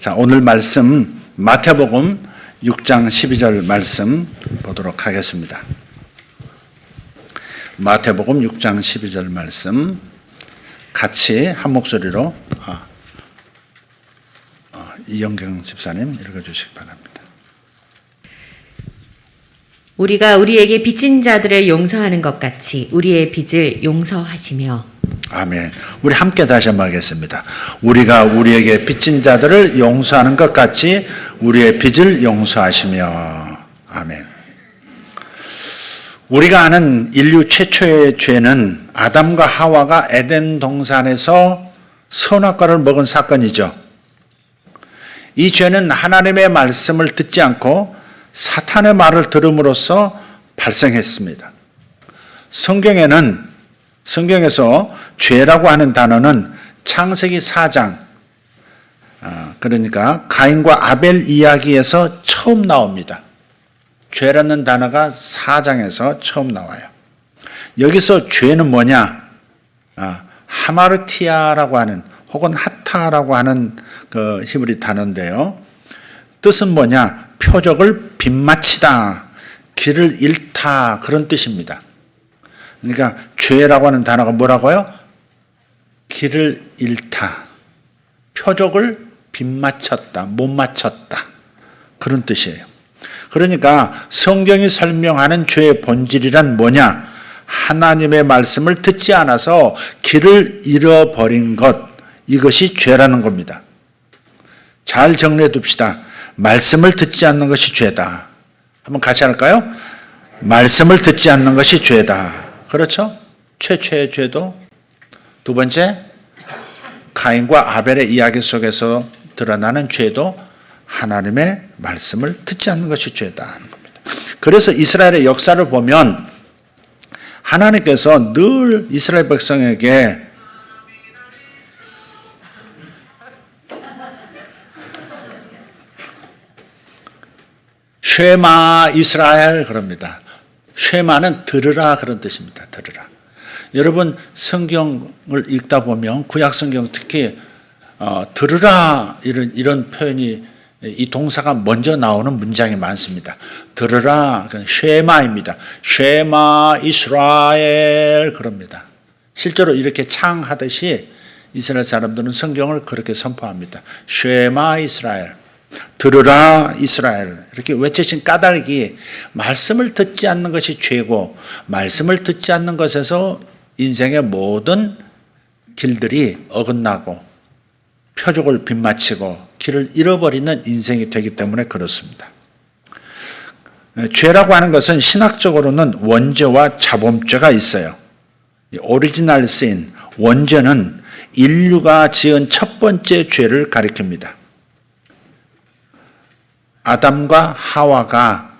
자, 오늘 말씀 마태복음 6장 12절 말씀 보도록 하겠습니다. 마태복음 6장 12절 말씀 같이 한 목소리로 이영경 집사님 읽어주시기 바랍니다. 우리가 우리에게 빚진 자들을 용서하는 것 같이 우리의 빚을 용서하시며. 아멘. 우리 함께 다시 한번 하겠습니다. 우리가 우리에게 빚진 자들을 용서하는 것 같이 우리의 빚을 용서하시며. 아멘. 우리가 아는 인류 최초의 죄는 아담과 하와가 에덴 동산에서 선악과를 먹은 사건이죠. 이 죄는 하나님의 말씀을 듣지 않고 사탄의 말을 들음으로써 발생했습니다. 성경에서 죄라고 하는 단어는 창세기 4장, 그러니까 가인과 아벨 이야기에서 처음 나옵니다. 죄라는 단어가 4장에서 처음 나와요. 여기서 죄는 뭐냐? 하마르티아라고 하는 혹은 하타라고 하는 그 히브리 단어인데요. 뜻은 뭐냐? 표적을 빗마치다, 길을 잃다, 그런 뜻입니다. 그러니까 죄라고 하는 단어가 뭐라고요? 길을 잃다, 표적을 빗맞췄다, 못 맞췄다, 그런 뜻이에요. 그러니까 성경이 설명하는 죄의 본질이란 뭐냐? 하나님의 말씀을 듣지 않아서 길을 잃어버린 것, 이것이 죄라는 겁니다. 잘 정리해 둡시다. 말씀을 듣지 않는 것이 죄다. 한번 같이 할까요? 말씀을 듣지 않는 것이 죄다. 그렇죠? 최초의 죄도. 두 번째, 가인과 아벨의 이야기 속에서 드러나는 죄도 하나님의 말씀을 듣지 않는 것이 죄다 하는 겁니다. 그래서 이스라엘의 역사를 보면 하나님께서 늘 이스라엘 백성에게 쉐마 이스라엘 그럽니다. 쉐마는 들으라 그런 뜻입니다. 들으라. 여러분 성경을 읽다 보면 구약 성경 특히 들으라 이런 표현이 이 동사가 먼저 나오는 문장이 많습니다. 들으라 쉐마입니다. 쉐마 이스라엘 그럽니다. 실제로 이렇게 창하듯이 이스라엘 사람들은 성경을 그렇게 선포합니다. 쉐마 이스라엘. 들으라 이스라엘. 이렇게 외치신 까닭이 말씀을 듣지 않는 것이 죄고 말씀을 듣지 않는 것에서 인생의 모든 길들이 어긋나고 표적을 빗마치고 길을 잃어버리는 인생이 되기 때문에 그렇습니다. 죄라고 하는 것은 신학적으로는 원죄와 자범죄가 있어요. 오리지널 신, 원죄는 인류가 지은 첫 번째 죄를 가리킵니다. 아담과 하와가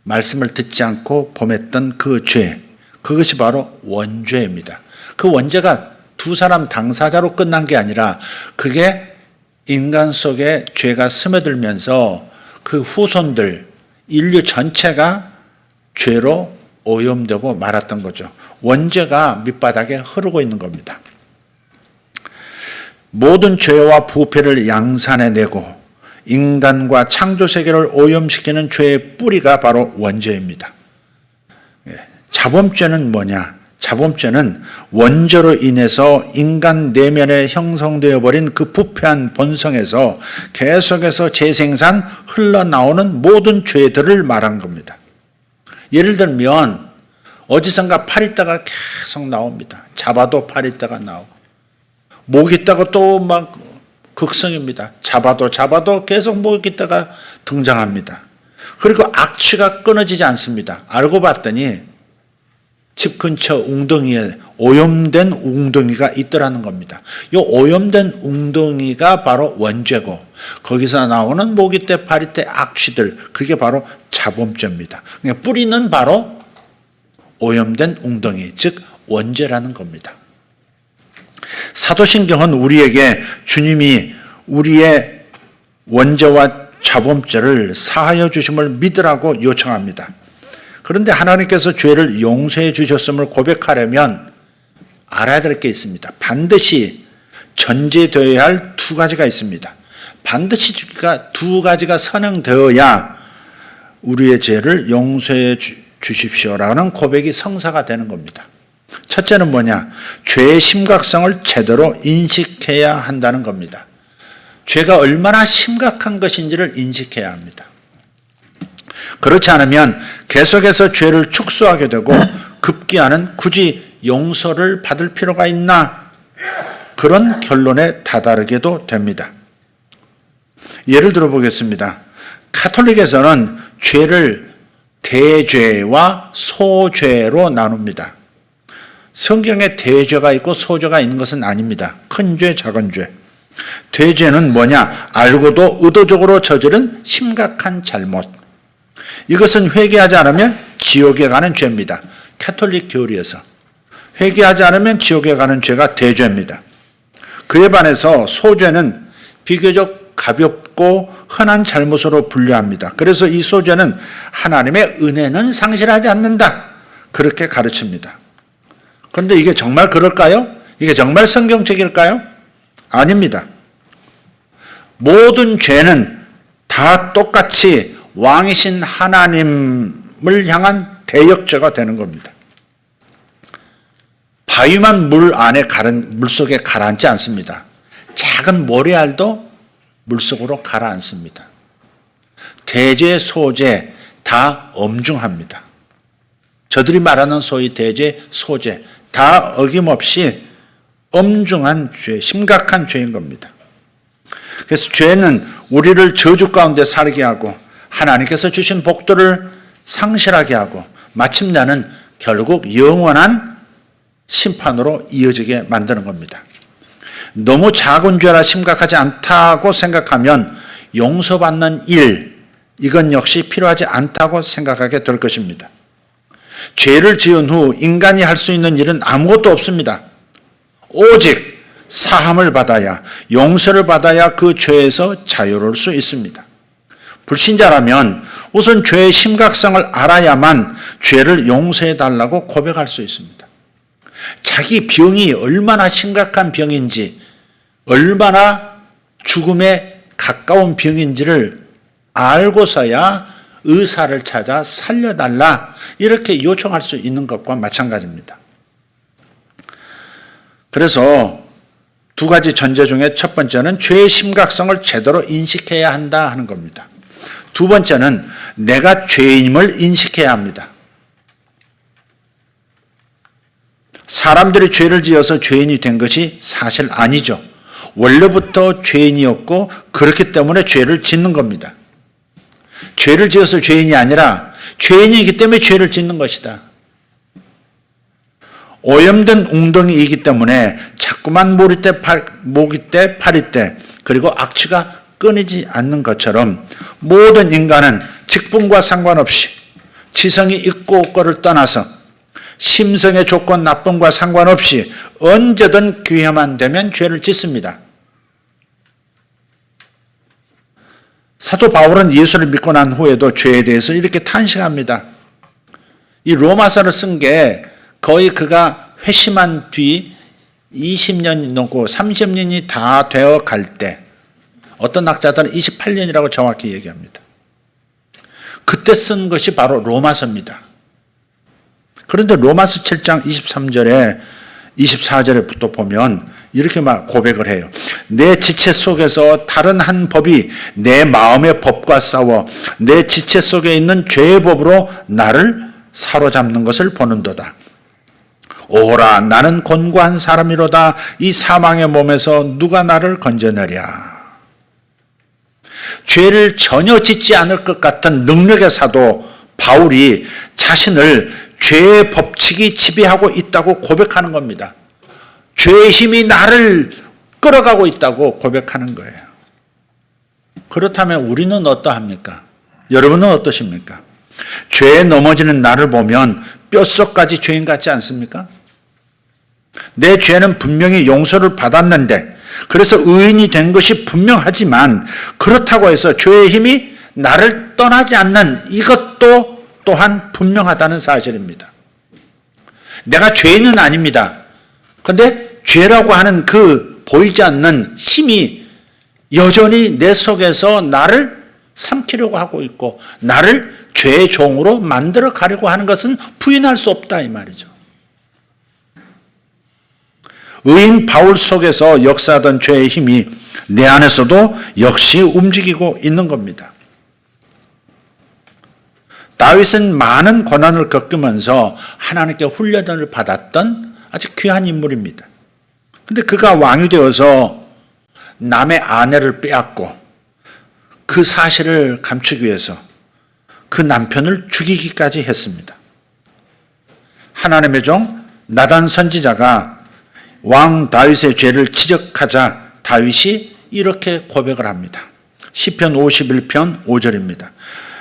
말씀을 듣지 않고 범했던 그 죄, 그것이 바로 원죄입니다. 그 원죄가 두 사람 당사자로 끝난 게 아니라 그게 인간 속에 죄가 스며들면서 그 후손들, 인류 전체가 죄로 오염되고 말았던 거죠. 원죄가 밑바닥에 흐르고 있는 겁니다. 모든 죄와 부패를 양산해내고 인간과 창조세계를 오염시키는 죄의 뿌리가 바로 원죄입니다. 자범죄는 뭐냐? 자범죄는 원죄로 인해서 인간 내면에 형성되어 버린 그 부패한 본성에서 계속해서 재생산 흘러나오는 모든 죄들을 말한 겁니다. 예를 들면 어디선가 팔 있다가 계속 나옵니다. 잡아도 팔 있다가 나오고 목 있다가 또 막 극성입니다. 잡아도 계속 목 있다가 등장합니다. 그리고 악취가 끊어지지 않습니다. 알고 봤더니 집 근처 웅덩이에 오염된 웅덩이가 있더라는 겁니다. 이 오염된 웅덩이가 바로 원죄고 거기서 나오는 모기떼, 파리떼, 악취들, 그게 바로 자범죄입니다. 그러니까 뿌리는 바로 오염된 웅덩이, 즉 원죄라는 겁니다. 사도신경은 우리에게 주님이 우리의 원죄와 자범죄를 사하여 주심을 믿으라고 요청합니다. 그런데 하나님께서 죄를 용서해 주셨음을 고백하려면 알아야 될 게 있습니다. 반드시 전제되어야 할 두 가지가 있습니다. 반드시 두 가지가 선행되어야 우리의 죄를 용서해 주십시오라는 고백이 성사가 되는 겁니다. 첫째는 뭐냐? 죄의 심각성을 제대로 인식해야 한다는 겁니다. 죄가 얼마나 심각한 것인지를 인식해야 합니다. 그렇지 않으면 계속해서 죄를 축소하게 되고 급기야는 굳이 용서를 받을 필요가 있나? 그런 결론에 다다르게도 됩니다. 예를 들어 보겠습니다. 가톨릭에서는 죄를 대죄와 소죄로 나눕니다. 성경에 대죄가 있고 소죄가 있는 것은 아닙니다. 큰 죄, 작은 죄. 대죄는 뭐냐? 알고도 의도적으로 저지른 심각한 잘못. 이것은 회개하지 않으면 지옥에 가는 죄입니다. 가톨릭 교리에서. 회개하지 않으면 지옥에 가는 죄가 대죄입니다. 그에 반해서 소죄는 비교적 가볍고 흔한 잘못으로 분류합니다. 그래서 이 소죄는 하나님의 은혜는 상실하지 않는다. 그렇게 가르칩니다. 그런데 이게 정말 그럴까요? 이게 정말 성경책일까요? 아닙니다. 모든 죄는 다 똑같이 왕이신 하나님을 향한 대역죄가 되는 겁니다. 바위만 물속에 가라앉지 않습니다. 작은 모래알도 물속으로 가라앉습니다. 대죄, 소죄 다 엄중합니다. 저들이 말하는 소위 대죄, 소죄 다 어김없이 엄중한 죄, 심각한 죄인 겁니다. 그래서 죄는 우리를 저주 가운데 살게 하고 하나님께서 주신 복들을 상실하게 하고 마침내는 결국 영원한 심판으로 이어지게 만드는 겁니다. 너무 작은 죄라 심각하지 않다고 생각하면 용서받는 일, 이건 역시 필요하지 않다고 생각하게 될 것입니다. 죄를 지은 후 인간이 할 수 있는 일은 아무것도 없습니다. 오직 사함을 받아야, 용서를 받아야 그 죄에서 자유로울 수 있습니다. 불신자라면 우선 죄의 심각성을 알아야만 죄를 용서해 달라고 고백할 수 있습니다. 자기 병이 얼마나 심각한 병인지, 얼마나 죽음에 가까운 병인지를 알고서야 의사를 찾아 살려달라 이렇게 요청할 수 있는 것과 마찬가지입니다. 그래서 두 가지 전제 중에 첫 번째는 죄의 심각성을 제대로 인식해야 한다 하는 겁니다. 두 번째는 내가 죄인임을 인식해야 합니다. 사람들이 죄를 지어서 죄인이 된 것이 사실 아니죠. 원래부터 죄인이었고 그렇기 때문에 죄를 짓는 겁니다. 죄를 지어서 죄인이 아니라 죄인이기 때문에 죄를 짓는 것이다. 오염된 웅덩이이기 때문에 자꾸만 모기떼, 파리떼, 그리고 악취가 끊이지 않는 것처럼 모든 인간은 직분과 상관없이 지성이 있고 없고를 떠나서 심성의 조건 나쁨과 상관없이 언제든 기회만 되면 죄를 짓습니다. 사도 바울은 예수를 믿고 난 후에도 죄에 대해서 이렇게 탄식합니다. 이 로마서를 쓴 게 거의 그가 회심한 뒤 20년이 넘고 30년이 다 되어 갈 때, 어떤 학자들은 28년이라고 정확히 얘기합니다. 그때 쓴 것이 바로 로마서입니다. 그런데 로마서 7장 23절에 24절에 또 보면 이렇게 막 고백을 해요. 내 지체 속에서 다른 한 법이 내 마음의 법과 싸워 내 지체 속에 있는 죄의 법으로 나를 사로잡는 것을 보는도다. 오호라, 나는 곤고한 사람이로다. 이 사망의 몸에서 누가 나를 건져내랴. 죄를 전혀 짓지 않을 것 같은 능력의 사도 바울이 자신을 죄의 법칙이 지배하고 있다고 고백하는 겁니다. 죄의 힘이 나를 끌어가고 있다고 고백하는 거예요. 그렇다면 우리는 어떠합니까? 여러분은 어떠십니까? 죄에 넘어지는 나를 보면 뼛속까지 죄인 같지 않습니까? 내 죄는 분명히 용서를 받았는데, 그래서 의인이 된 것이 분명하지만 그렇다고 해서 죄의 힘이 나를 떠나지 않는 이것도 또한 분명하다는 사실입니다. 내가 죄인은 아닙니다. 그런데 죄라고 하는 그 보이지 않는 힘이 여전히 내 속에서 나를 삼키려고 하고 있고 나를 죄의 종으로 만들어 가려고 하는 것은 부인할 수 없다 이 말이죠. 의인 바울 속에서 역사하던 죄의 힘이 내 안에서도 역시 움직이고 있는 겁니다. 다윗은 많은 고난을 겪으면서 하나님께 훈련을 받았던 아주 귀한 인물입니다. 근데 그가 왕이 되어서 남의 아내를 빼앗고 그 사실을 감추기 위해서 그 남편을 죽이기까지 했습니다. 하나님의 종 나단 선지자가 왕 다윗의 죄를 지적하자 다윗이 이렇게 고백을 합니다. 시편 51편 5절입니다.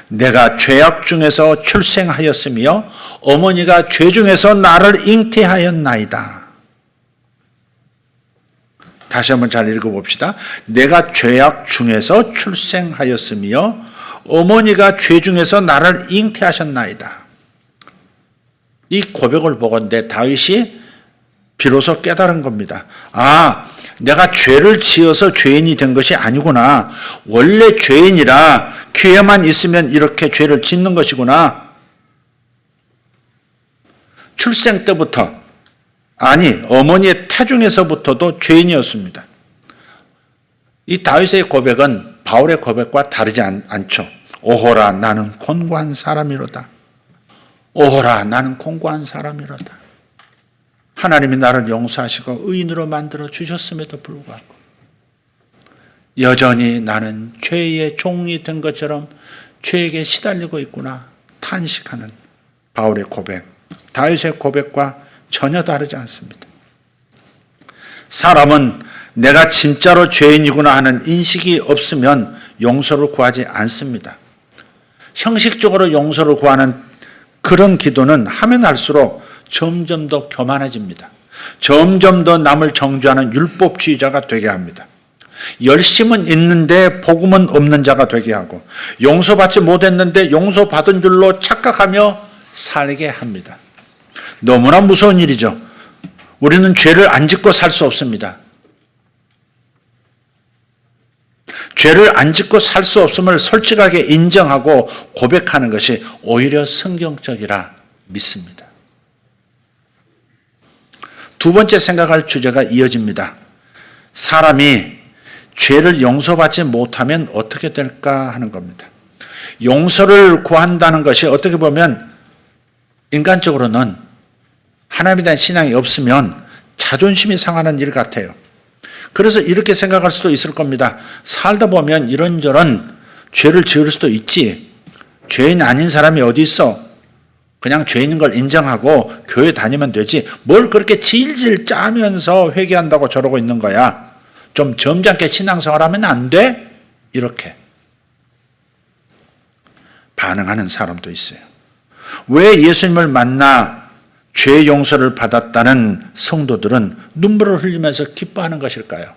내가 죄악 중에서 출생하였으며 어머니가 죄 중에서 나를 잉태하였나이다. 다시 한번 잘 읽어봅시다. 내가 죄악 중에서 출생하였으며 어머니가 죄 중에서 나를 잉태하셨나이다. 이 고백을 보건대 다윗이 비로소 깨달은 겁니다. 아, 내가 죄를 지어서 죄인이 된 것이 아니구나. 원래 죄인이라 기회만 있으면 이렇게 죄를 짓는 것이구나. 출생 때부터, 아니 어머니의 태중에서부터도 죄인이었습니다. 이 다윗의 고백은 바울의 고백과 다르지 않죠. 오호라 나는 곤고한 사람이로다. 오호라 나는 곤고한 사람이로다. 하나님이 나를 용서하시고 의인으로 만들어 주셨음에도 불구하고 여전히 나는 죄의 종이 된 것처럼 죄에게 시달리고 있구나 탄식하는 바울의 고백, 다윗의 고백과 전혀 다르지 않습니다. 사람은 내가 진짜로 죄인이구나 하는 인식이 없으면 용서를 구하지 않습니다. 형식적으로 용서를 구하는 그런 기도는 하면 할수록 점점 더 교만해집니다. 점점 더 남을 정죄하는 율법주의자가 되게 합니다. 열심은 있는데 복음은 없는 자가 되게 하고 용서받지 못했는데 용서받은 줄로 착각하며 살게 합니다. 너무나 무서운 일이죠. 우리는 죄를 안 짓고 살 수 없습니다. 죄를 안 짓고 살 수 없음을 솔직하게 인정하고 고백하는 것이 오히려 성경적이라 믿습니다. 두 번째 생각할 주제가 이어집니다. 사람이 죄를 용서받지 못하면 어떻게 될까 하는 겁니다. 용서를 구한다는 것이 어떻게 보면 인간적으로는 하나님에 대한 신앙이 없으면 자존심이 상하는 일 같아요. 그래서 이렇게 생각할 수도 있을 겁니다. 살다 보면 이런저런 죄를 지을 수도 있지. 죄인 아닌 사람이 어디 있어? 그냥 죄인인 걸 인정하고 교회 다니면 되지. 뭘 그렇게 질질 짜면서 회개한다고 저러고 있는 거야. 좀 점잖게 신앙생활하면 안 돼? 이렇게 반응하는 사람도 있어요. 왜 예수님을 만나 죄 용서를 받았다는 성도들은 눈물을 흘리면서 기뻐하는 것일까요?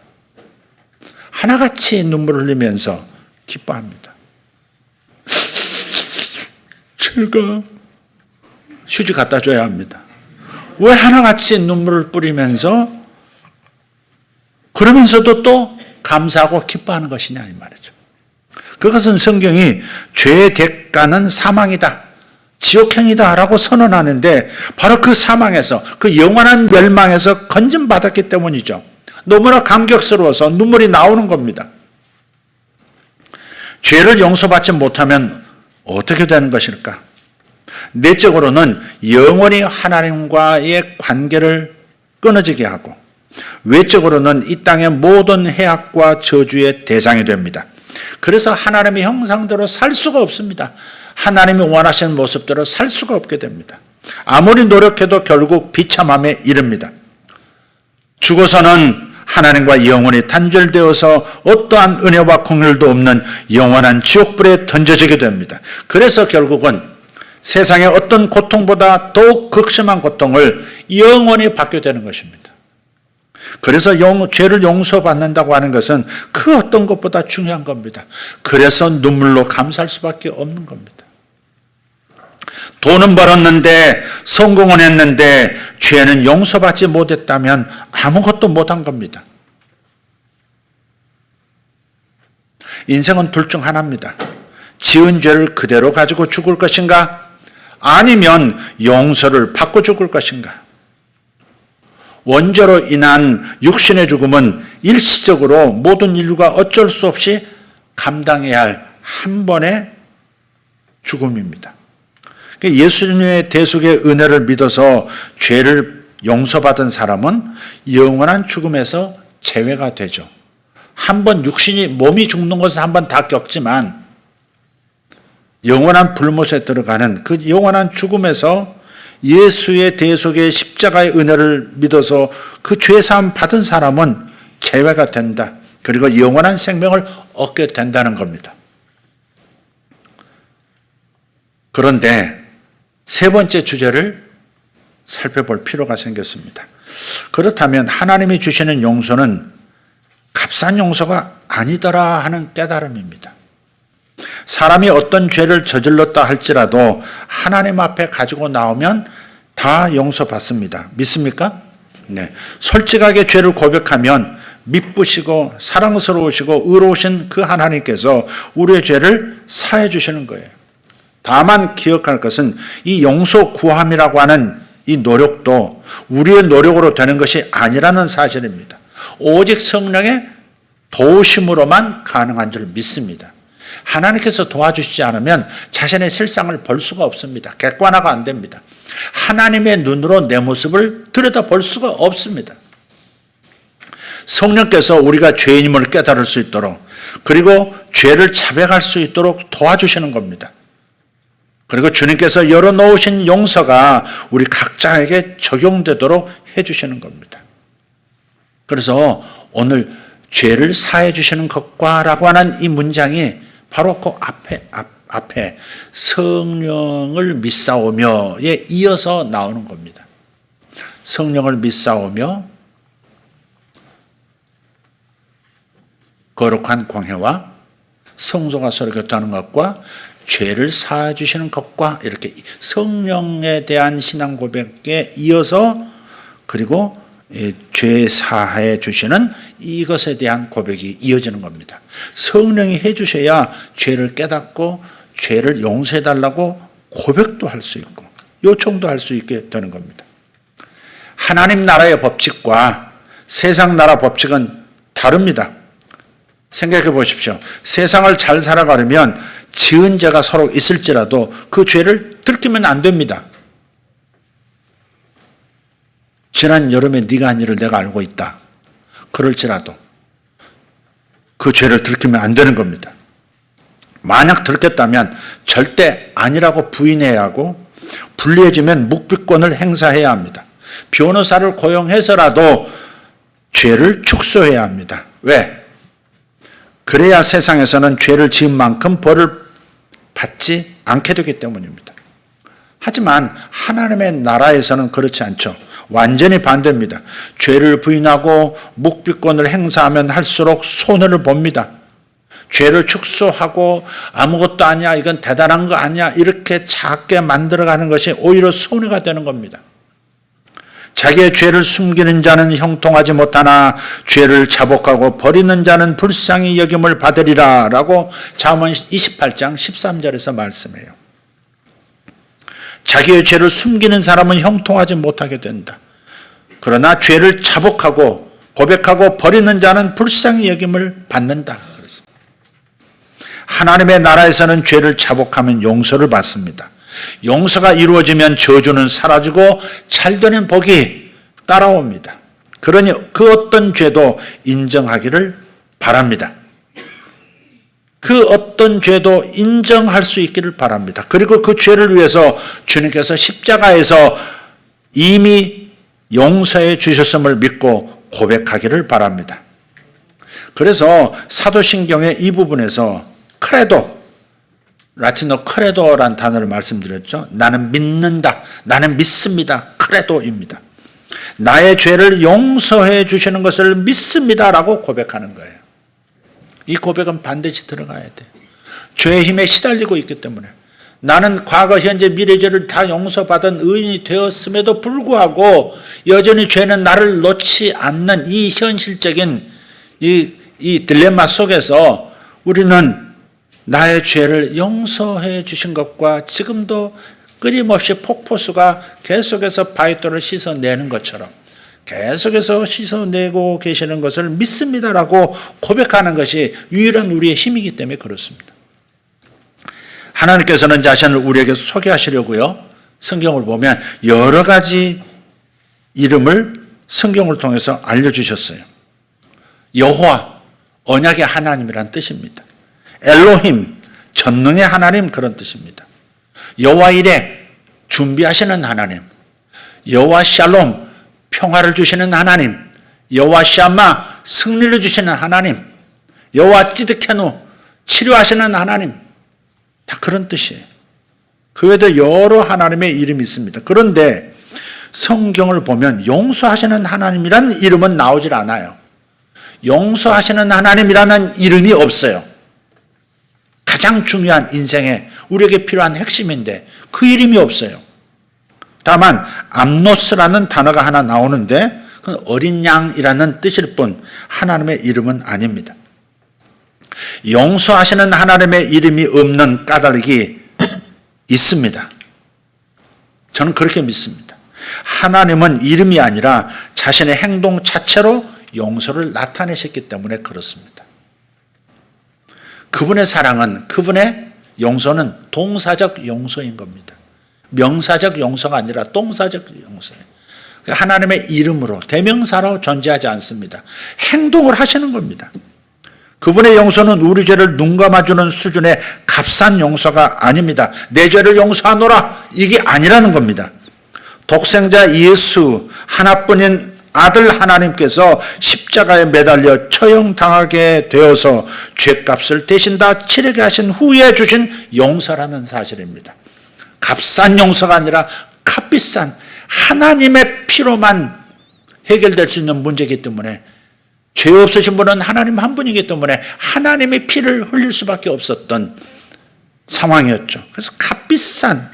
하나같이 눈물을 흘리면서 기뻐합니다. 제가 휴지 갖다 줘야 합니다. 왜 하나같이 눈물을 뿌리면서 그러면서도 또 감사하고 기뻐하는 것이냐 이 말이죠. 그것은 성경이 죄의 대가는 사망이다. 지옥행이다 라고 선언하는데 바로 그 사망에서 그 영원한 멸망에서 건짐받았기 때문이죠. 너무나 감격스러워서 눈물이 나오는 겁니다. 죄를 용서받지 못하면 어떻게 되는 것일까? 내적으로는 영원히 하나님과의 관계를 끊어지게 하고 외적으로는 이 땅의 모든 해악과 저주의 대상이 됩니다. 그래서 하나님의 형상대로 살 수가 없습니다. 하나님이 원하시는 모습대로 살 수가 없게 됩니다. 아무리 노력해도 결국 비참함에 이릅니다. 죽어서는 하나님과 영원히 단절되어서 어떠한 은혜와 긍휼도 없는 영원한 지옥불에 던져지게 됩니다. 그래서 결국은 세상의 어떤 고통보다 더욱 극심한 고통을 영원히 받게 되는 것입니다. 그래서 죄를 용서받는다고 하는 것은 그 어떤 것보다 중요한 겁니다. 그래서 눈물로 감사할 수밖에 없는 겁니다. 돈은 벌었는데 성공은 했는데 죄는 용서받지 못했다면 아무것도 못한 겁니다. 인생은 둘 중 하나입니다. 지은 죄를 그대로 가지고 죽을 것인가? 아니면 용서를 받고 죽을 것인가? 원죄로 인한 육신의 죽음은 일시적으로 모든 인류가 어쩔 수 없이 감당해야 할 한 번의 죽음입니다. 예수님의 대속의 은혜를 믿어서 죄를 용서받은 사람은 영원한 죽음에서 제외가 되죠. 한 번 육신이 몸이 죽는 것은 한 번 다 겪지만 영원한 불못에 들어가는 그 영원한 죽음에서 예수의 대속의 십자가의 은혜를 믿어서 그 죄사함 받은 사람은 제외가 된다. 그리고 영원한 생명을 얻게 된다는 겁니다. 그런데 세 번째 주제를 살펴볼 필요가 생겼습니다. 그렇다면 하나님이 주시는 용서는 값싼 용서가 아니더라 하는 깨달음입니다. 사람이 어떤 죄를 저질렀다 할지라도 하나님 앞에 가지고 나오면 다 용서받습니다. 믿습니까? 네. 솔직하게 죄를 고백하면 미쁘시고 사랑스러우시고 의로우신 그 하나님께서 우리의 죄를 사해 주시는 거예요. 다만 기억할 것은 이 용서 구함이라고 하는 이 노력도 우리의 노력으로 되는 것이 아니라는 사실입니다. 오직 성령의 도우심으로만 가능한 줄 믿습니다. 하나님께서 도와주시지 않으면 자신의 실상을 볼 수가 없습니다. 객관화가 안 됩니다. 하나님의 눈으로 내 모습을 들여다볼 수가 없습니다. 성령께서 우리가 죄인임을 깨달을 수 있도록 그리고 죄를 자백할 수 있도록 도와주시는 겁니다. 그리고 주님께서 열어놓으신 용서가 우리 각자에게 적용되도록 해주시는 겁니다. 그래서 오늘 죄를 사해 주시는 것과 라고 하는 이 문장이 바로 그 앞에 성령을 믿사오며에 이어서 나오는 겁니다. 성령을 믿사오며 거룩한 공회와 성소가 서로 교통하는 것과 죄를 사해 주시는 것과 이렇게 성령에 대한 신앙 고백에 이어서 그리고 죄 사해 주시는 이것에 대한 고백이 이어지는 겁니다. 성령이 해 주셔야 죄를 깨닫고 죄를 용서해 달라고 고백도 할 수 있고 요청도 할 수 있게 되는 겁니다. 하나님 나라의 법칙과 세상 나라 법칙은 다릅니다. 생각해 보십시오. 세상을 잘 살아가려면 지은 죄가 서로 있을지라도 그 죄를 들키면 안 됩니다. 지난 여름에 네가 한 일을 내가 알고 있다. 그럴지라도 그 죄를 들키면 안 되는 겁니다. 만약 들켰다면 절대 아니라고 부인해야 하고 불리해지면 묵비권을 행사해야 합니다. 변호사를 고용해서라도 죄를 축소해야 합니다. 왜? 그래야 세상에서는 죄를 지은 만큼 벌을 받지 않게 되기 때문입니다. 하지만 하나님의 나라에서는 그렇지 않죠. 완전히 반대입니다. 죄를 부인하고 묵비권을 행사하면 할수록 손해를 봅니다. 죄를 축소하고 아무것도 아니야, 이건 대단한 거 아니야, 이렇게 작게 만들어가는 것이 오히려 손해가 되는 겁니다. 자기의 죄를 숨기는 자는 형통하지 못하나 죄를 자복하고 버리는 자는 불쌍히 여김을 받으리라 라고 잠언 28장 13절에서 말씀해요. 자기의 죄를 숨기는 사람은 형통하지 못하게 된다. 그러나 죄를 자복하고 고백하고 버리는 자는 불쌍히 여김을 받는다. 그랬습니다. 하나님의 나라에서는 죄를 자복하면 용서를 받습니다. 용서가 이루어지면 저주는 사라지고 잘되는 복이 따라옵니다. 그러니 그 어떤 죄도 인정하기를 바랍니다. 그 어떤 죄도 인정할 수 있기를 바랍니다. 그리고 그 죄를 위해서 주님께서 십자가에서 이미 용서해 주셨음을 믿고 고백하기를 바랍니다. 그래서 사도신경의 이 부분에서 크레도, 라틴어 크레도란 단어를 말씀드렸죠. 나는 믿는다, 나는 믿습니다. 크레도입니다. 나의 죄를 용서해 주시는 것을 믿습니다라고 고백하는 거예요. 이 고백은 반드시 들어가야 돼요. 죄의 힘에 시달리고 있기 때문에 나는 과거, 현재, 미래 죄를 다 용서받은 의인이 되었음에도 불구하고 여전히 죄는 나를 놓지 않는 이 현실적인 이 딜레마 속에서 우리는 나의 죄를 용서해 주신 것과 지금도 끊임없이 폭포수가 계속해서 바위돌을 씻어내는 것처럼 계속해서 씻어내고 계시는 것을 믿습니다라고 고백하는 것이 유일한 우리의 힘이기 때문에 그렇습니다. 하나님께서는 자신을 우리에게 소개하시려고요. 성경을 보면 여러 가지 이름을 성경을 통해서 알려주셨어요. 여호와, 언약의 하나님이란 뜻입니다. 엘로힘, 전능의 하나님 그런 뜻입니다. 여호와 이레, 준비하시는 하나님. 여호와 샬롬, 평화를 주시는 하나님. 여호와 샤마, 승리를 주시는 하나님. 여호와 찌드케누, 치료하시는 하나님. 다 그런 뜻이에요. 그 외에도 여러 하나님의 이름이 있습니다. 그런데 성경을 보면 용서하시는 하나님이란 이름은 나오질 않아요. 용서하시는 하나님이라는 이름이 없어요. 가장 중요한 인생에 우리에게 필요한 핵심인데 그 이름이 없어요. 다만 암노스라는 단어가 하나 나오는데 그건 어린 양이라는 뜻일 뿐 하나님의 이름은 아닙니다. 용서하시는 하나님의 이름이 없는 까닭이 있습니다. 저는 그렇게 믿습니다. 하나님은 이름이 아니라 자신의 행동 자체로 용서를 나타내셨기 때문에 그렇습니다. 그분의 사랑은, 그분의 용서는 동사적 용서인 겁니다. 명사적 용서가 아니라 동사적 용서예요. 하나님의 이름으로, 대명사로 존재하지 않습니다. 행동을 하시는 겁니다. 그분의 용서는 우리 죄를 눈감아주는 수준의 값싼 용서가 아닙니다. 내 죄를 용서하노라 이게 아니라는 겁니다. 독생자 예수 하나뿐인 아들 하나님께서 십자가에 매달려 처형당하게 되어서 죄값을 대신 다 치르게 하신 후에 주신 용서라는 사실입니다. 값싼 용서가 아니라 값비싼 하나님의 피로만 해결될 수 있는 문제이기 때문에 죄 없으신 분은 하나님 한 분이기 때문에 하나님의 피를 흘릴 수밖에 없었던 상황이었죠. 그래서 값비싼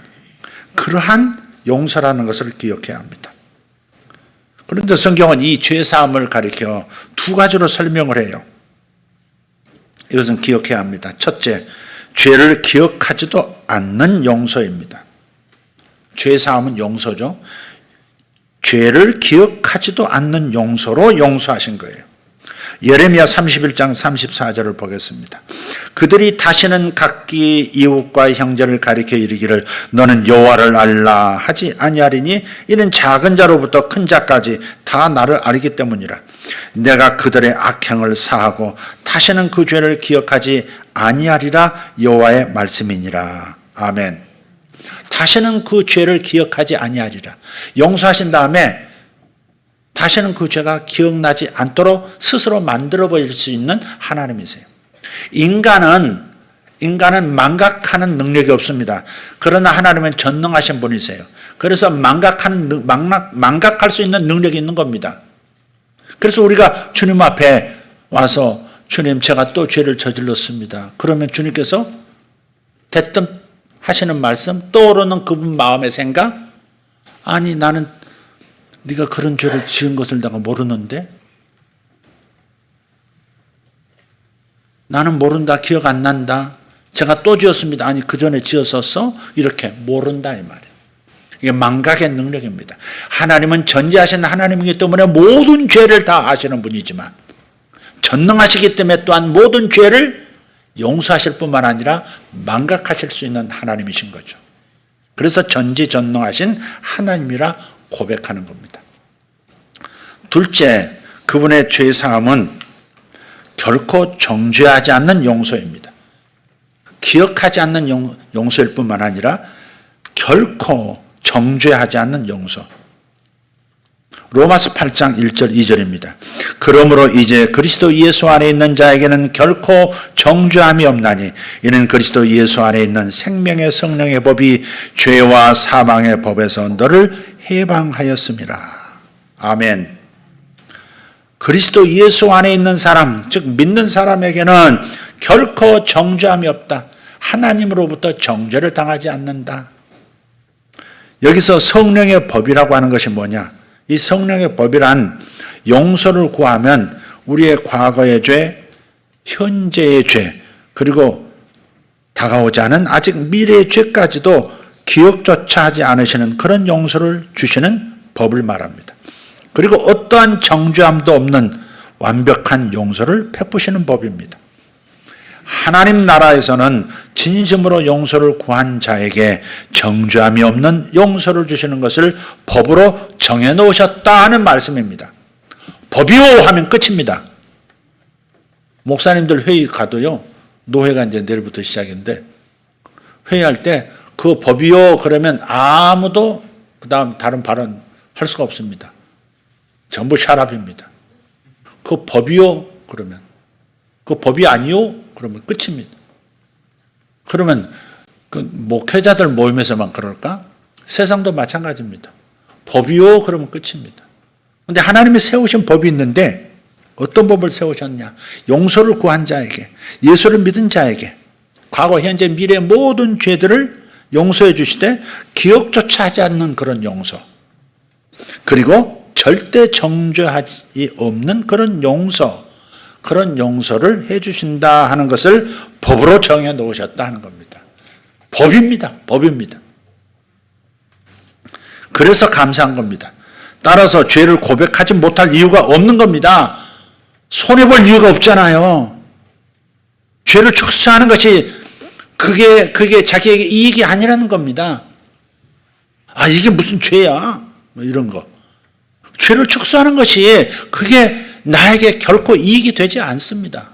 그러한 용서라는 것을 기억해야 합니다. 그런데 성경은 이 죄사함을 가리켜 두 가지로 설명을 해요. 이것은 기억해야 합니다. 첫째, 죄를 기억하지도 않는 용서입니다. 죄사함은 용서죠. 죄를 기억하지도 않는 용서로 용서하신 거예요. 예레미야 31장 34절을 보겠습니다. 그들이 다시는 각기 이웃과 형제를 가리켜 이르기를 너는 여호와를 알라 하지 아니하리니 이는 작은 자로부터 큰 자까지 다 나를 알기 때문이라. 내가 그들의 악행을 사하고 다시는 그 죄를 기억하지 아니하리라 여호와의 말씀이니라. 아멘. 다시는 그 죄를 기억하지 아니하리라. 용서하신 다음에 다시는 그 죄가 기억나지 않도록 스스로 만들어버릴 수 있는 하나님이세요. 인간은 망각하는 능력이 없습니다. 그러나 하나님은 전능하신 분이세요. 그래서 망각할 수 있는 능력이 있는 겁니다. 그래서 우리가 주님 앞에 와서 주님 제가 또 죄를 저질렀습니다. 그러면 주님께서 대뜸 하시는 말씀, 떠오르는 그분 마음의 생각, 아니 나는 네가 그런 죄를 지은 것을 내가 모르는데 나는 모른다, 기억 안 난다, 제가 또 지었습니다. 아니 그 전에 지었었어? 이렇게 모른다 이 말이에요. 이게 망각의 능력입니다. 하나님은 전지하신 하나님이기 때문에 모든 죄를 다 아시는 분이지만 전능하시기 때문에 또한 모든 죄를 용서하실 뿐만 아니라 망각하실 수 있는 하나님이신 거죠. 그래서 전지전능하신 하나님이라 고백하는 겁니다. 둘째, 그분의 죄사함은 결코 정죄하지 않는 용서입니다. 기억하지 않는 용서일 뿐만 아니라 결코 정죄하지 않는 용서. 로마서 8장 1절 2절입니다. 그러므로 이제 그리스도 예수 안에 있는 자에게는 결코 정죄함이 없나니 이는 그리스도 예수 안에 있는 생명의 성령의 법이 죄와 사망의 법에서 너를 해방하였습니다. 아멘. 그리스도 예수 안에 있는 사람, 즉 믿는 사람에게는 결코 정죄함이 없다. 하나님으로부터 정죄를 당하지 않는다. 여기서 성령의 법이라고 하는 것이 뭐냐? 이 성령의 법이란 용서를 구하면 우리의 과거의 죄, 현재의 죄, 그리고 다가오지 않은 아직 미래의 죄까지도 기억조차 하지 않으시는 그런 용서를 주시는 법을 말합니다. 그리고 어떠한 정죄함도 없는 완벽한 용서를 베푸시는 법입니다. 하나님 나라에서는 진심으로 용서를 구한 자에게 정죄함이 없는 용서를 주시는 것을 법으로 정해놓으셨다 하는 말씀입니다. 법이요 하면 끝입니다. 목사님들 회의 가도요, 노회가 이제 내일부터 시작인데, 회의할 때 그 법이요 그러면 아무도 그 다음 다른 발언 할 수가 없습니다. 전부 샤랍입니다. 그 법이요 그러면, 그 법이 아니요 그러면 끝입니다. 그러면 그 목회자들 모임에서만 그럴까? 세상도 마찬가지입니다. 법이요 그러면 끝입니다. 그런데 하나님이 세우신 법이 있는데 어떤 법을 세우셨냐? 용서를 구한 자에게, 예수를 믿은 자에게 과거, 현재, 미래의 모든 죄들을 용서해 주시되 기억조차 하지 않는 그런 용서, 그리고 절대 정죄하지 없는 그런 용서, 그런 용서를 해 주신다 하는 것을 법으로 정해 놓으셨다 하는 겁니다. 법입니다. 법입니다. 그래서 감사한 겁니다. 따라서 죄를 고백하지 못할 이유가 없는 겁니다. 손해볼 이유가 없잖아요. 죄를 축소하는 것이 그게 자기에게 이익이 아니라는 겁니다. 아, 이게 무슨 죄야? 뭐 이런 거. 죄를 축소하는 것이 그게 나에게 결코 이익이 되지 않습니다.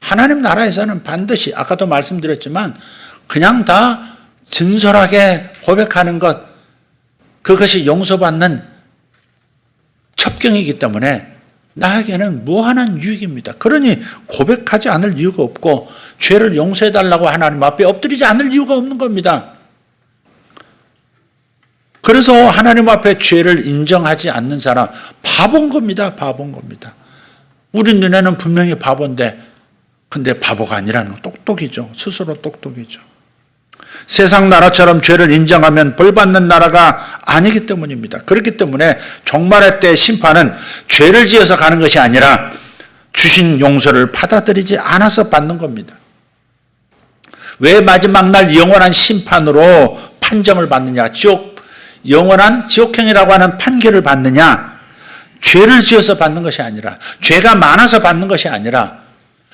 하나님 나라에서는 반드시 아까도 말씀드렸지만 그냥 다 진솔하게 고백하는 것, 그것이 용서받는 첩경이기 때문에 나에게는 무한한 유익입니다. 그러니 고백하지 않을 이유가 없고 죄를 용서해달라고 하나님 앞에 엎드리지 않을 이유가 없는 겁니다. 그래서 하나님 앞에 죄를 인정하지 않는 사람 바본 겁니다. 바본 겁니다. 우리 눈에는 분명히 바본데 근데 바보가 아니라는 똑똑이죠. 스스로 똑똑이죠. 세상 나라처럼 죄를 인정하면 벌받는 나라가 아니기 때문입니다. 그렇기 때문에 종말의 때 심판은 죄를 지어서 가는 것이 아니라 주신 용서를 받아들이지 않아서 받는 겁니다. 왜 마지막 날 영원한 심판으로 판정을 받느냐, 영원한 지옥행이라고 하는 판결을 받느냐, 죄를 지어서 받는 것이 아니라, 죄가 많아서 받는 것이 아니라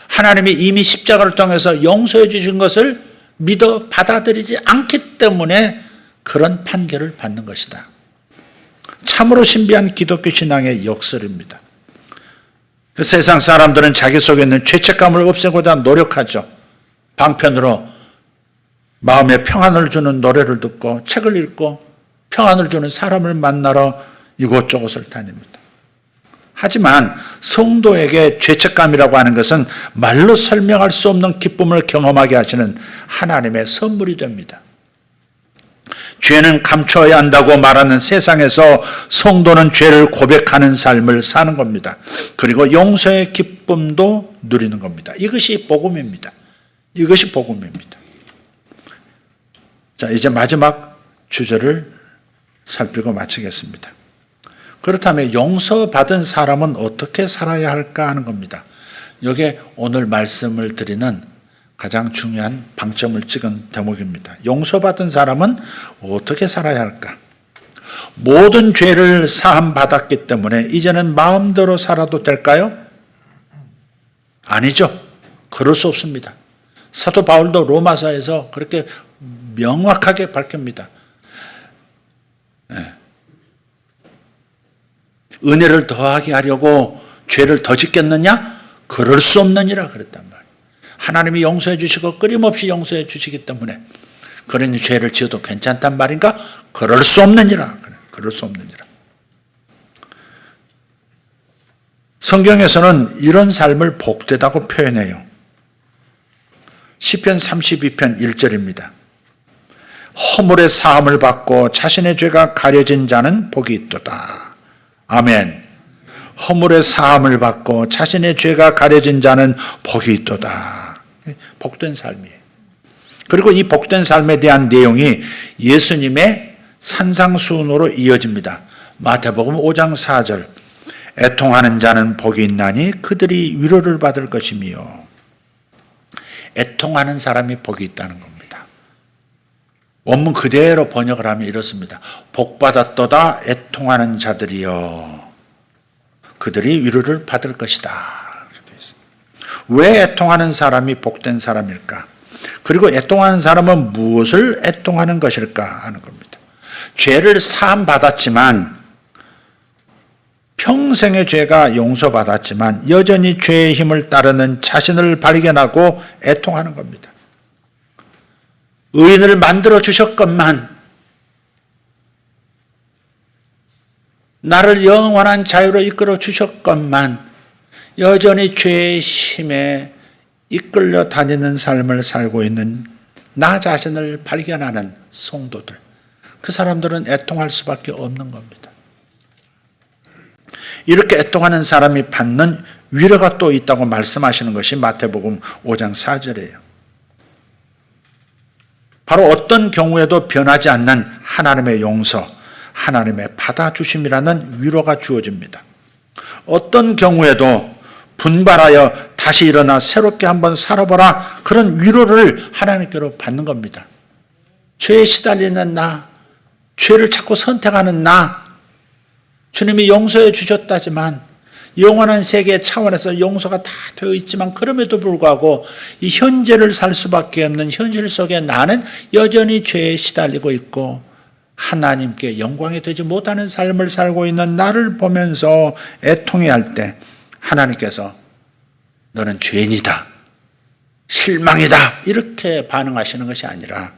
하나님이 이미 십자가를 통해서 용서해 주신 것을 믿어 받아들이지 않기 때문에 그런 판결을 받는 것이다. 참으로 신비한 기독교 신앙의 역설입니다. 세상 사람들은 자기 속에 있는 죄책감을 없애고자 노력하죠. 방편으로 마음에 평안을 주는 노래를 듣고 책을 읽고 평안을 주는 사람을 만나러 이곳저곳을 다닙니다. 하지만 성도에게 죄책감이라고 하는 것은 말로 설명할 수 없는 기쁨을 경험하게 하시는 하나님의 선물이 됩니다. 죄는 감추어야 한다고 말하는 세상에서 성도는 죄를 고백하는 삶을 사는 겁니다. 그리고 용서의 기쁨도 누리는 겁니다. 이것이 복음입니다. 이것이 복음입니다. 자, 이제 마지막 주제를 살피고 마치겠습니다. 그렇다면 용서받은 사람은 어떻게 살아야 할까 하는 겁니다. 이게 오늘 말씀을 드리는 가장 중요한 방점을 찍은 대목입니다. 용서받은 사람은 어떻게 살아야 할까? 모든 죄를 사함받았기 때문에 이제는 마음대로 살아도 될까요? 아니죠. 그럴 수 없습니다. 사도 바울도 로마서에서 그렇게 명확하게 밝힙니다. 은혜를 더하게 하려고 죄를 더 짓겠느냐? 그럴 수 없느니라 그랬단 말이에요. 하나님이 용서해 주시고 끊임없이 용서해 주시기 때문에 그러니 죄를 지어도 괜찮단 말인가? 그럴 수 없느니라. 그럴 수 없느니라. 성경에서는 이런 삶을 복되다고 표현해요. 시편 32편 1절입니다. 허물의 사함을 받고 자신의 죄가 가려진 자는 복이 있도다. 아멘. 허물의 사함을 받고 자신의 죄가 가려진 자는 복이 있도다. 복된 삶이에요. 그리고 이 복된 삶에 대한 내용이 예수님의 산상수훈으로 이어집니다. 마태복음 5장 4절. 애통하는 자는 복이 있나니 그들이 위로를 받을 것이며 애통하는 사람이 복이 있다는 겁니다. 원문 그대로 번역을 하면 이렇습니다. 복받았도다 애통하는 자들이여 그들이 위로를 받을 것이다. 왜 애통하는 사람이 복된 사람일까? 그리고 애통하는 사람은 무엇을 애통하는 것일까 하는 겁니다. 죄를 사함받았지만 평생의 죄가 용서받았지만 여전히 죄의 힘을 따르는 자신을 발견하고 애통하는 겁니다. 의인을 만들어 주셨건만 나를 영원한 자유로 이끌어 주셨건만 여전히 죄의 힘에 이끌려 다니는 삶을 살고 있는 나 자신을 발견하는 성도들, 그 사람들은 애통할 수밖에 없는 겁니다. 이렇게 애통하는 사람이 받는 위로가 또 있다고 말씀하시는 것이 마태복음 5장 4절이에요. 바로 어떤 경우에도 변하지 않는 하나님의 용서, 하나님의 받아주심이라는 위로가 주어집니다. 어떤 경우에도 분발하여 다시 일어나 새롭게 한번 살아보라, 그런 위로를 하나님께로 받는 겁니다. 죄에 시달리는 나, 죄를 자꾸 선택하는 나, 주님이 용서해 주셨다지만 영원한 세계 차원에서 용서가 다 되어 있지만 그럼에도 불구하고 이 현재를 살 수밖에 없는 현실 속에 나는 여전히 죄에 시달리고 있고 하나님께 영광이 되지 못하는 삶을 살고 있는 나를 보면서 애통해할 때 하나님께서 너는 죄인이다, 실망이다 이렇게 반응하시는 것이 아니라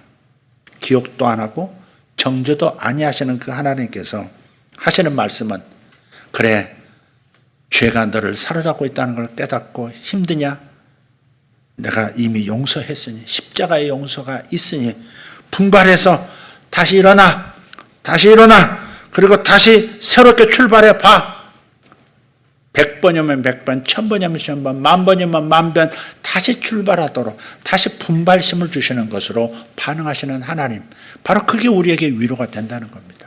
기억도 안 하고 정죄도 아니하시는 그 하나님께서 하시는 말씀은 그래 죄가 너를 사로잡고 있다는 걸 깨닫고 힘드냐? 내가 이미 용서했으니 십자가의 용서가 있으니 분발해서 다시 일어나 그리고 다시 새롭게 출발해 봐. 100번이면 100번, 1000번이면 1000번, 10,000번이면 10,000번 다시 출발하도록 다시 분발심을 주시는 것으로 반응하시는 하나님, 바로 그게 우리에게 위로가 된다는 겁니다.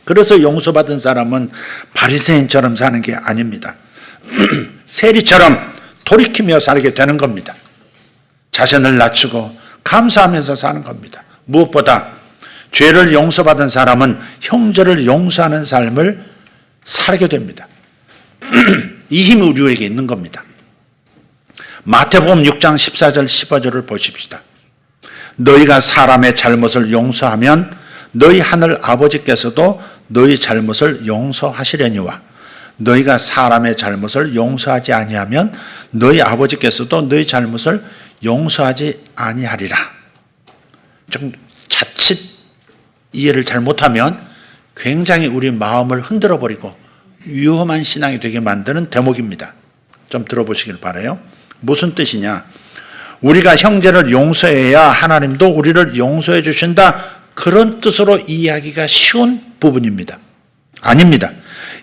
그래서 용서받은 사람은 바리새인처럼 사는 게 아닙니다. 세리처럼 돌이키며 살게 되는 겁니다. 자신을 낮추고 감사하면서 사는 겁니다. 무엇보다 죄를 용서받은 사람은 형제를 용서하는 삶을 살게 됩니다. 이 힘이 우리에게 있는 겁니다. 마태복음 6장 14절 15절을 보십시다. 너희가 사람의 잘못을 용서하면 너희 하늘 아버지께서도 너희 잘못을 용서하시려니와 너희가 사람의 잘못을 용서하지 아니하면 너희 아버지께서도 너희 잘못을 용서하지 아니하리라. 좀 자칫 이해를 잘못하면 굉장히 우리 마음을 흔들어 버리고 위험한 신앙이 되게 만드는 대목입니다. 좀 들어보시길 바라요. 무슨 뜻이냐? 우리가 형제를 용서해야 하나님도 우리를 용서해 주신다, 그런 뜻으로 이해하기가 쉬운 부분입니다. 아닙니다.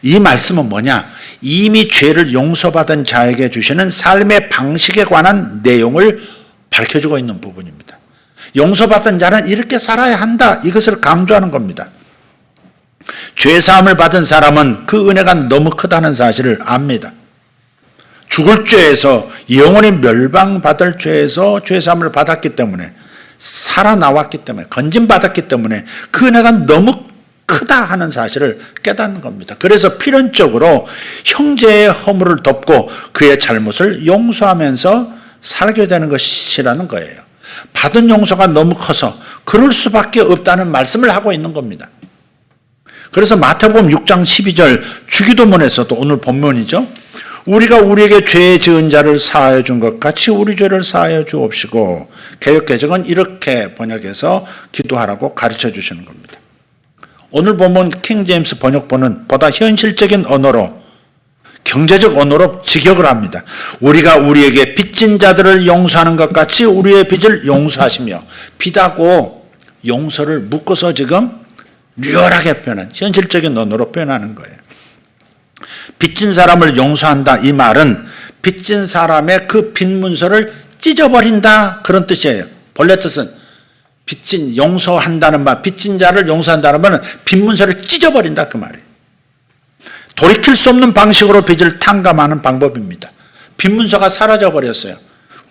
이 말씀은 뭐냐? 이미 죄를 용서받은 자에게 주시는 삶의 방식에 관한 내용을 밝혀주고 있는 부분입니다. 용서받은 자는 이렇게 살아야 한다, 이것을 강조하는 겁니다. 죄사함을 받은 사람은 그 은혜가 너무 크다는 사실을 압니다. 죽을 죄에서 영원히 멸망받을 죄에서 죄사함을 받았기 때문에, 살아나왔기 때문에, 건진받았기 때문에 그 은혜가 너무 크다 하는 사실을 깨닫는 겁니다. 그래서 필연적으로 형제의 허물을 덮고 그의 잘못을 용서하면서 살게 되는 것이라는 거예요. 받은 용서가 너무 커서 그럴 수밖에 없다는 말씀을 하고 있는 겁니다. 그래서 마태복음 6장 12절 주기도문에서도 오늘 본문이죠. 우리가 우리에게 죄 지은 자를 사하여 준 것 같이 우리 죄를 사하여 주옵시고, 개역개정은 이렇게 번역해서 기도하라고 가르쳐 주시는 겁니다. 오늘 보면 킹제임스 번역본은 보다 현실적인 언어로, 경제적 언어로 직역을 합니다. 우리가 우리에게 빚진 자들을 용서하는 것 같이 우리의 빚을 용서하시며, 빚하고 용서를 묶어서 지금 리얼하게 표현한, 현실적인 언어로 표현하는 거예요. 빚진 사람을 용서한다, 이 말은 빚진 사람의 그 빚 문서를 찢어버린다, 그런 뜻이에요. 본래 뜻은 빚진, 용서한다는 말, 빚진 자를 용서한다는 말은 빚 문서를 찢어버린다, 그 말이에요. 돌이킬 수 없는 방식으로 빚을 탕감하는 방법입니다. 빚 문서가 사라져 버렸어요.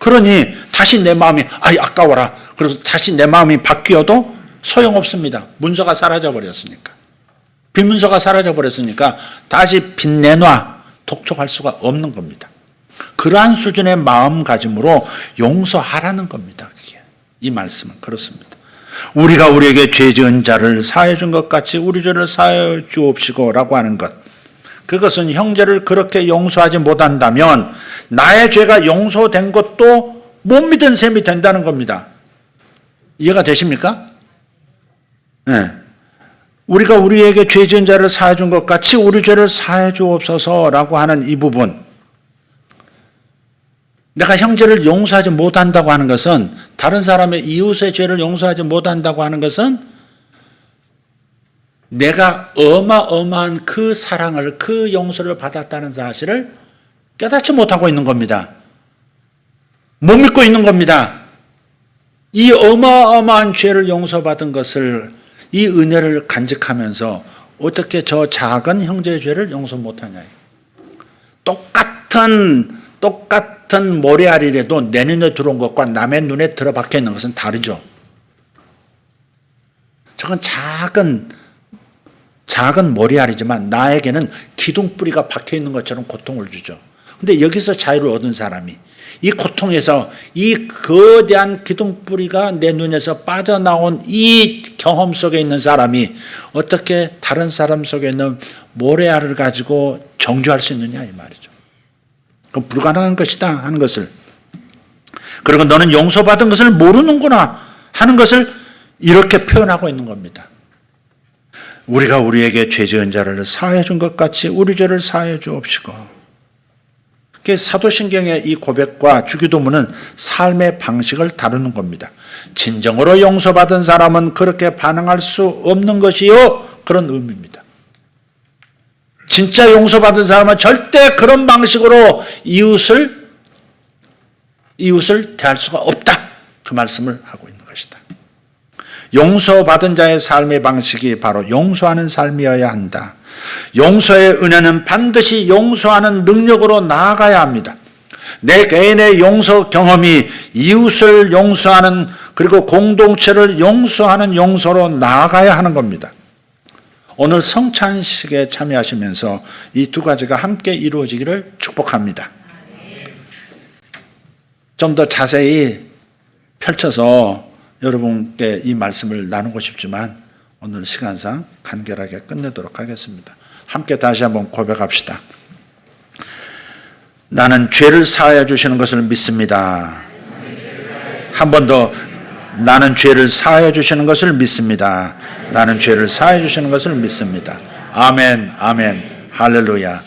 그러니 다시 내 마음이 아까워라. 그래서 다시 내 마음이 바뀌어도 소용없습니다. 문서가 사라져 버렸으니까. 비문서가 사라져 버렸으니까 다시 빛내놔 독촉할 수가 없는 겁니다. 그러한 수준의 마음가짐으로 용서하라는 겁니다. 이 말씀은 그렇습니다. 우리가 우리에게 죄 지은 자를 사해 준 것 같이 우리 죄를 사해 주옵시고 라고 하는 것, 그것은 형제를 그렇게 용서하지 못한다면 나의 죄가 용서된 것도 못 믿은 셈이 된다는 겁니다. 이해가 되십니까? 네. 우리가 우리에게 죄 지은 자를 사해 준 것 같이 우리 죄를 사해 주옵소서라고 하는 이 부분, 내가 형제를 용서하지 못한다고 하는 것은, 다른 사람의 이웃의 죄를 용서하지 못한다고 하는 것은 내가 어마어마한 그 사랑을, 그 용서를 받았다는 사실을 깨닫지 못하고 있는 겁니다. 못 믿고 있는 겁니다. 이 어마어마한 죄를 용서받은 것을, 이 은혜를 간직하면서 어떻게 저 작은 형제의 죄를 용서 못하냐. 똑같은 모래알이라도 내 눈에 들어온 것과 남의 눈에 들어박혀 있는 것은 다르죠. 저건 작은 모래알이지만 나에게는 기둥뿌리가 박혀 있는 것처럼 고통을 주죠. 근데 여기서 자유를 얻은 사람이 이 고통에서 이 거대한 기둥뿌리가 내 눈에서 빠져나온 이 경험 속에 있는 사람이 어떻게 다른 사람 속에 있는 모래알을 가지고 정죄할 수 있느냐 이 말이죠. 그건 불가능한 것이다 하는 것을, 그리고 너는 용서받은 것을 모르는구나 하는 것을 이렇게 표현하고 있는 겁니다. 우리가 우리에게 죄 지은 자를 사해 준 것 같이 우리 죄를 사해 주옵시고. 사도신경의 이 고백과 주기도문은 삶의 방식을 다루는 겁니다. 진정으로 용서받은 사람은 그렇게 반응할 수 없는 것이요, 그런 의미입니다. 진짜 용서받은 사람은 절대 그런 방식으로 이웃을 대할 수가 없다, 그 말씀을 하고 있는 것이다. 용서받은 자의 삶의 방식이 바로 용서하는 삶이어야 한다. 용서의 은혜는 반드시 용서하는 능력으로 나아가야 합니다. 내 개인의 용서 경험이 이웃을 용서하는, 그리고 공동체를 용서하는 용서로 나아가야 하는 겁니다. 오늘 성찬식에 참여하시면서 이 두 가지가 함께 이루어지기를 축복합니다. 좀 더 자세히 펼쳐서 여러분께 이 말씀을 나누고 싶지만 오늘 시간상 간결하게 끝내도록 하겠습니다. 함께 다시 한번 고백합시다. 나는 죄를 사하여 주시는 것을 믿습니다. 한 번 더, 나는 죄를 사하여 주시는 것을 믿습니다. 나는 죄를 사하여 주시는 것을 믿습니다. 아멘, 아멘, 할렐루야.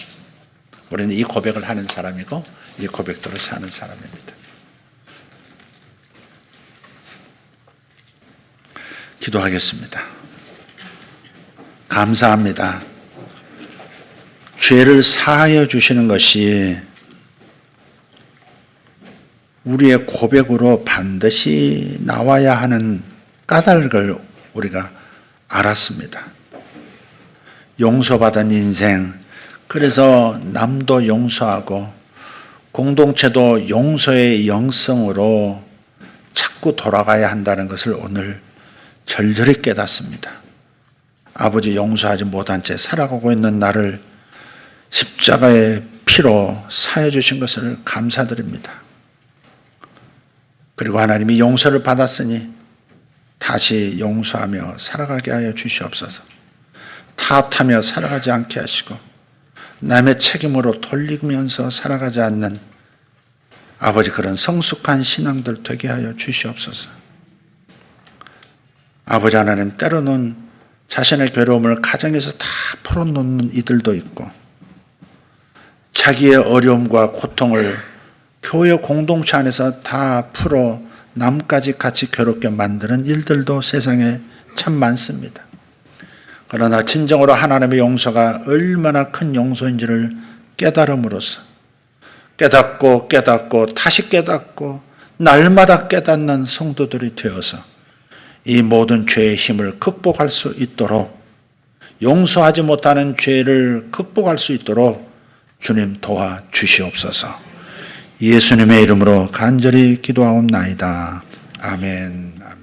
우리는 이 고백을 하는 사람이고 이 고백대로 사는 사람입니다. 기도하겠습니다. 감사합니다. 죄를 사하여 주시는 것이 우리의 고백으로 반드시 나와야 하는 까닭을 우리가 알았습니다. 용서받은 인생, 그래서 남도 용서하고 공동체도 용서의 영성으로 자꾸 돌아가야 한다는 것을 오늘 절절히 깨닫습니다. 아버지, 용서하지 못한 채 살아가고 있는 나를 십자가의 피로 사해 주신 것을 감사드립니다. 그리고 하나님이 용서를 받았으니 다시 용서하며 살아가게 하여 주시옵소서. 탓하며 살아가지 않게 하시고 남의 책임으로 돌리면서 살아가지 않는 아버지, 그런 성숙한 신앙들 되게 하여 주시옵소서. 아버지 하나님, 때로는 자신의 괴로움을 가정에서 다 풀어놓는 이들도 있고 자기의 어려움과 고통을 교회 공동체 안에서 다 풀어 남까지 같이 괴롭게 만드는 일들도 세상에 참 많습니다. 그러나 진정으로 하나님의 용서가 얼마나 큰 용서인지를 깨달음으로써 깨닫고 다시 깨닫고 날마다 깨닫는 성도들이 되어서 이 모든 죄의 힘을 극복할 수 있도록, 용서하지 못하는 죄를 극복할 수 있도록 주님 도와 주시옵소서. 예수님의 이름으로 간절히 기도하옵나이다. 아멘. 아멘.